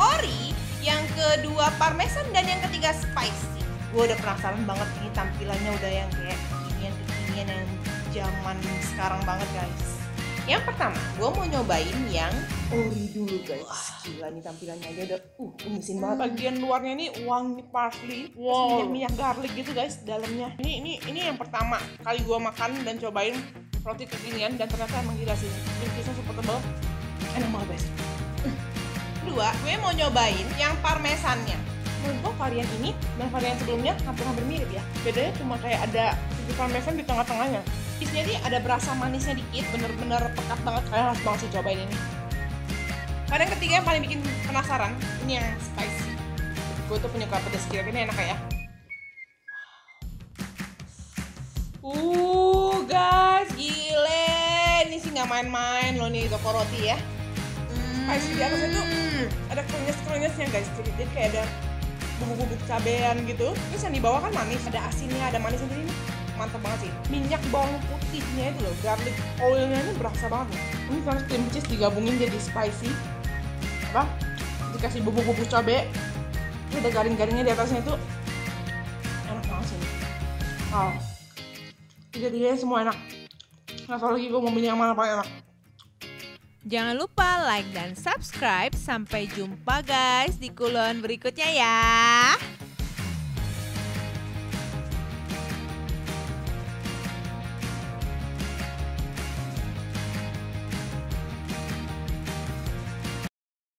ori, yang kedua parmesan, dan yang ketiga spicy. Gue udah penasaran banget, ini tampilannya udah yang kayak kekinian yang zaman sekarang banget guys. Yang pertama, gue mau nyobain yang ori dulu guys. Gila nih tampilannya aja udah kumisin banget. Bagian luarnya ini wangi parsley, minyak garlic gitu guys dalamnya. Ini yang pertama kali gue makan dan cobain roti kekinian, dan ternyata emang gila sih. Krisnya super tebal, enak banget guys. Kedua, gue mau nyobain yang parmesannya. Menurut gue varian ini dan varian sebelumnya hampir mirip ya. Bedanya cuma kayak ada sedikit parmesan di tengah-tengahnya. Cheese-nya nih ada berasa manisnya dikit, bener-bener pekat banget. Kalian harus banget sih cobain ini. Pada yang ketiga yang paling bikin penasaran, ini yang spicy. Gue tuh penyuka pedas, kira-kira ini enak ya. Guys, gile. Ini sih nggak main-main loh nih toko roti ya. Spicy di atasnya tuh ada krenyes-krenyesnya guys. Jadi kayak ada bubuk-bubuk cabean gitu. Terus yang di bawah kan manis, ada asinnya, ada manisnya. Jadi ini mantap banget sih. Minyak bawang putihnya itu loh, garlic oilnya ini berasa banget loh. Ini kan cream cheese digabungin jadi spicy. Apa? Dikasih bubuk-bubuk cabe. Ini ada garing-garingnya di atasnya itu. Enak banget sih. Tiga-tiganya semua enak. Nggak tahu lagi gue mau milih yang mana paling enak. Jangan lupa like dan subscribe. Sampai jumpa guys di kulon berikutnya ya.